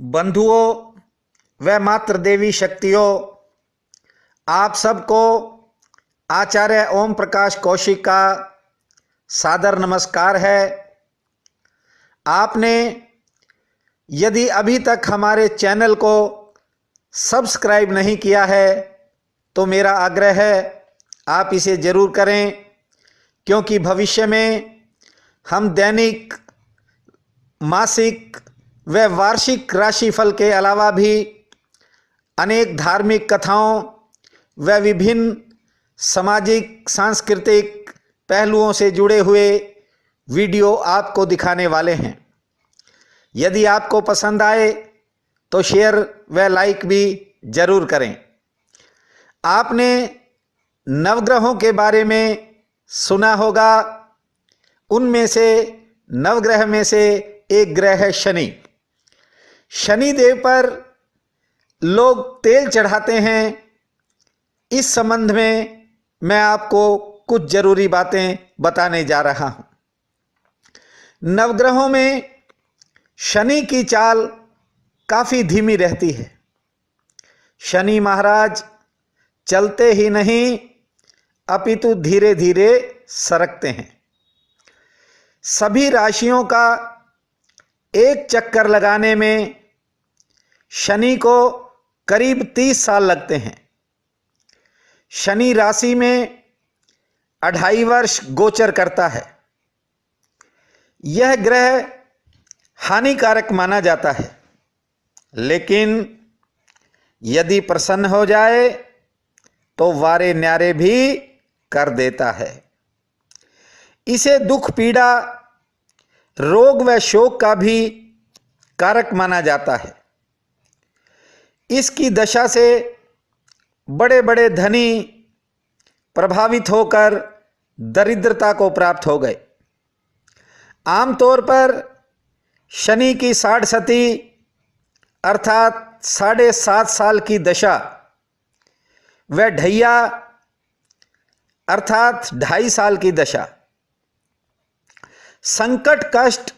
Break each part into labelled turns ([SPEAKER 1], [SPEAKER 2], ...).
[SPEAKER 1] बंधुओं व मातृ देवी शक्तियों, आप सबको आचार्य ओम प्रकाश कौशिक का सादर नमस्कार है। आपने यदि अभी तक हमारे चैनल को सब्सक्राइब नहीं किया है तो मेरा आग्रह है आप इसे ज़रूर करें, क्योंकि भविष्य में हम दैनिक, मासिक व वार्षिक राशिफल के अलावा भी अनेक धार्मिक कथाओं व विभिन्न सामाजिक सांस्कृतिक पहलुओं से जुड़े हुए वीडियो आपको दिखाने वाले हैं। यदि आपको पसंद आए तो शेयर व लाइक भी ज़रूर करें। आपने नवग्रहों के बारे में सुना होगा। उनमें से नवग्रह में से एक ग्रह है शनि। शनि देव पर लोग तेल चढ़ाते हैं। इस संबंध में मैं आपको कुछ जरूरी बातें बताने जा रहा हूं। नवग्रहों में शनि की चाल काफ़ी धीमी रहती है। शनि महाराज चलते ही नहीं अपितु धीरे धीरे सरकते हैं। सभी राशियों का एक चक्कर लगाने में शनि को करीब 30 साल लगते हैं। शनि राशि में 2.5 वर्ष गोचर करता है। यह ग्रह हानिकारक माना जाता है, लेकिन यदि प्रसन्न हो जाए तो वारे न्यारे भी कर देता है। इसे दुख, पीड़ा, रोग व शोक का भी कारक माना जाता है। इसकी दशा से बड़े बड़े धनी प्रभावित होकर दरिद्रता को प्राप्त हो गए। आमतौर पर शनि की 60 अर्थात 7.5 साल की दशा व ढैया अर्थात 2.5 साल की दशा संकट, कष्ट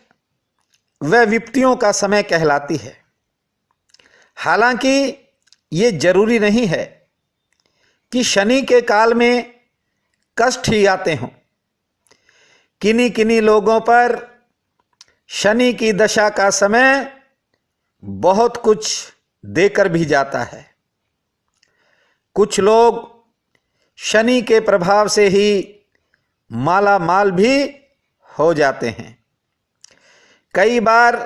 [SPEAKER 1] व विपत्तियों का समय कहलाती है। हालांकि ये जरूरी नहीं है कि शनि के काल में कष्ट ही आते हों। किन्हीं किन्हीं लोगों पर शनि की दशा का समय बहुत कुछ देकर भी जाता है। कुछ लोग शनि के प्रभाव से ही माला माल भी हो जाते हैं। कई बार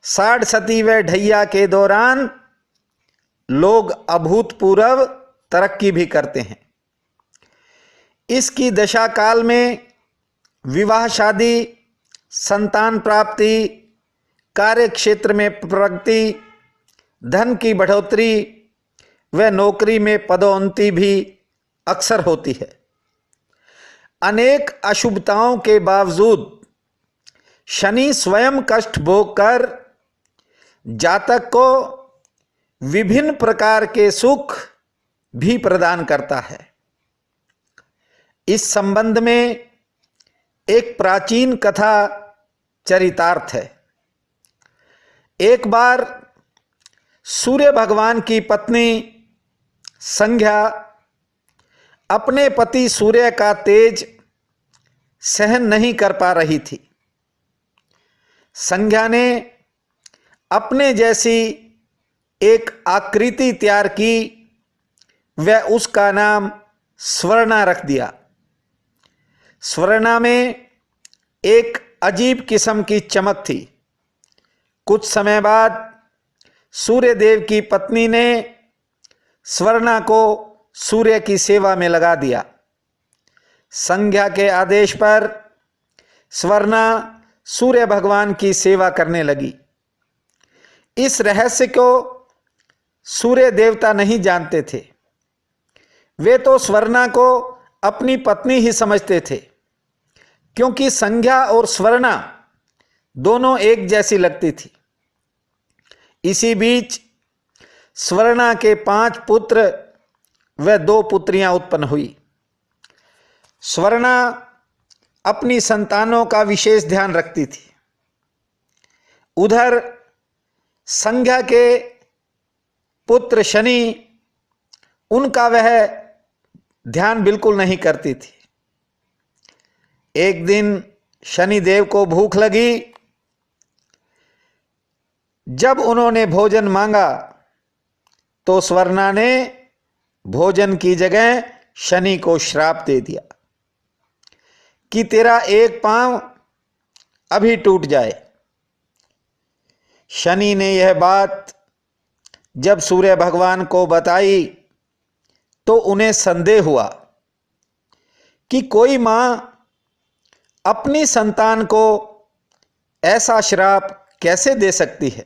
[SPEAKER 1] 60 व ढैया के दौरान लोग अभूतपूर्व तरक्की भी करते हैं। इसकी दशा काल में विवाह, शादी, संतान प्राप्ति, कार्य क्षेत्र में प्रगति, धन की बढ़ोतरी व नौकरी में पदोन्नति भी अक्सर होती है। अनेक अशुभताओं के बावजूद शनि स्वयं कष्ट भोग कर जातक को विभिन्न प्रकार के सुख भी प्रदान करता है। इस संबंध में एक प्राचीन कथा चरितार्थ है। एक बार सूर्य भगवान की पत्नी संध्या अपने पति सूर्य का तेज सहन नहीं कर पा रही थी। संध्या ने अपने जैसी एक आकृति तैयार की व उसका नाम स्वर्णा रख दिया। स्वर्णा में एक अजीब किस्म की चमक थी। कुछ समय बाद सूर्य देव की पत्नी ने स्वर्णा को सूर्य की सेवा में लगा दिया। संध्या के आदेश पर स्वर्णा सूर्य भगवान की सेवा करने लगी। इस रहस्य को सूर्य देवता नहीं जानते थे। वे तो स्वर्णा को अपनी पत्नी ही समझते थे, क्योंकि संध्या और स्वर्णा दोनों एक जैसी लगती थी। इसी बीच स्वर्णा के 5 पुत्र व 2 पुत्रियां उत्पन्न हुई। स्वर्णा अपनी संतानों का विशेष ध्यान रखती थी। उधर संज्ञा के पुत्र शनि, उनका वह ध्यान बिल्कुल नहीं करती थी। एक दिन शनिदेव को भूख लगी। जब उन्होंने भोजन मांगा तो स्वर्णा ने भोजन की जगह शनि को श्राप दे दिया कि तेरा एक पांव अभी टूट जाए। शनि ने यह बात जब सूर्य भगवान को बताई तो उन्हें संदेह हुआ कि कोई मां अपनी संतान को ऐसा श्राप कैसे दे सकती है।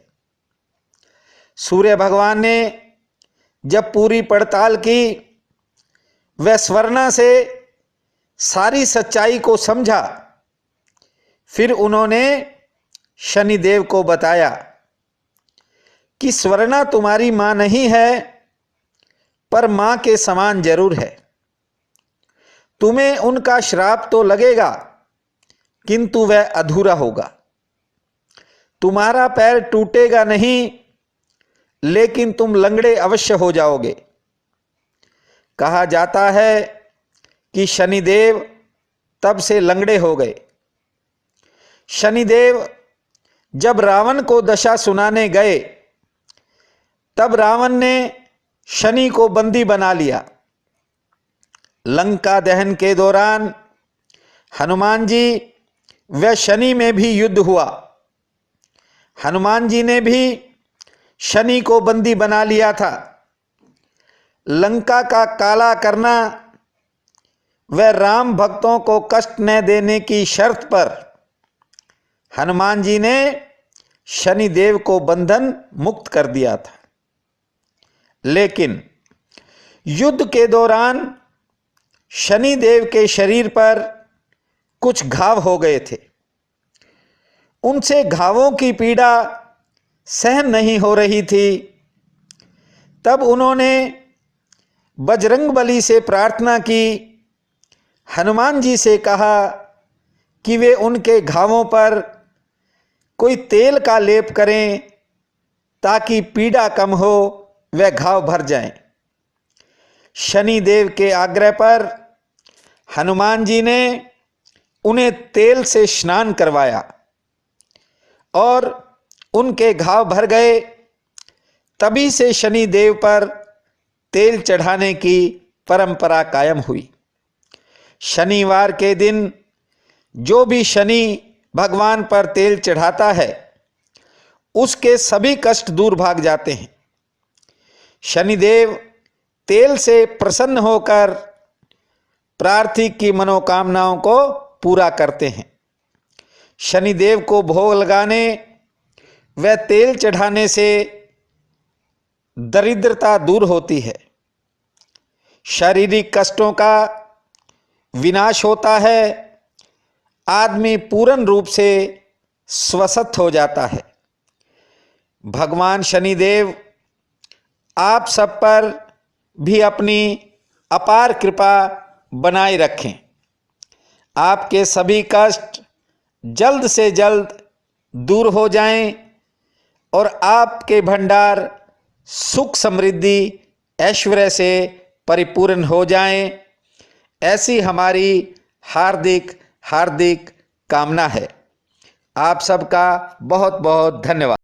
[SPEAKER 1] सूर्य भगवान ने जब पूरी पड़ताल की, वह स्वर्णा से सारी सच्चाई को समझा। फिर उन्होंने शनिदेव को बताया कि स्वर्णा तुम्हारी मां नहीं है, पर मां के समान जरूर है। तुम्हें उनका श्राप तो लगेगा, किंतु वह अधूरा होगा। तुम्हारा पैर टूटेगा नहीं, लेकिन तुम लंगड़े अवश्य हो जाओगे। कहा जाता है कि शनिदेव तब से लंगड़े हो गए। शनिदेव जब रावण को दशा सुनाने गए, तब रावण ने शनि को बंदी बना लिया। लंका दहन के दौरान हनुमान जी व शनि में भी युद्ध हुआ। हनुमान जी ने भी शनि को बंदी बना लिया था। लंका का काला करना व राम भक्तों को कष्ट न देने की शर्त पर हनुमान जी ने शनिदेव को बंधन मुक्त कर दिया था। लेकिन युद्ध के दौरान शनिदेव के शरीर पर कुछ घाव हो गए थे। उनसे घावों की पीड़ा सहन नहीं हो रही थी। तब उन्होंने बजरंगबली से प्रार्थना की, हनुमान जी से कहा कि वे उनके घावों पर कोई तेल का लेप करें ताकि पीड़ा कम हो, वे घाव भर जाएं। शनिदेव के आग्रह पर हनुमान जी ने उन्हें तेल से स्नान करवाया और उनके घाव भर गए। तभी से शनिदेव पर तेल चढ़ाने की परंपरा कायम हुई। शनिवार के दिन जो भी शनि भगवान पर तेल चढ़ाता है, उसके सभी कष्ट दूर भाग जाते हैं। शनिदेव तेल से प्रसन्न होकर प्रार्थी की मनोकामनाओं को पूरा करते हैं। शनिदेव को भोग लगाने व तेल चढ़ाने से दरिद्रता दूर होती है, शारीरिक कष्टों का विनाश होता है, आदमी पूर्ण रूप से स्वस्थ हो जाता है। भगवान शनिदेव आप सब पर भी अपनी अपार कृपा बनाए रखें। आपके सभी कष्ट जल्द से जल्द दूर हो जाएं और आपके भंडार सुख समृद्धि ऐश्वर्य से परिपूर्ण हो जाएं, ऐसी हमारी हार्दिक हार्दिक कामना है। आप सबका बहुत बहुत धन्यवाद।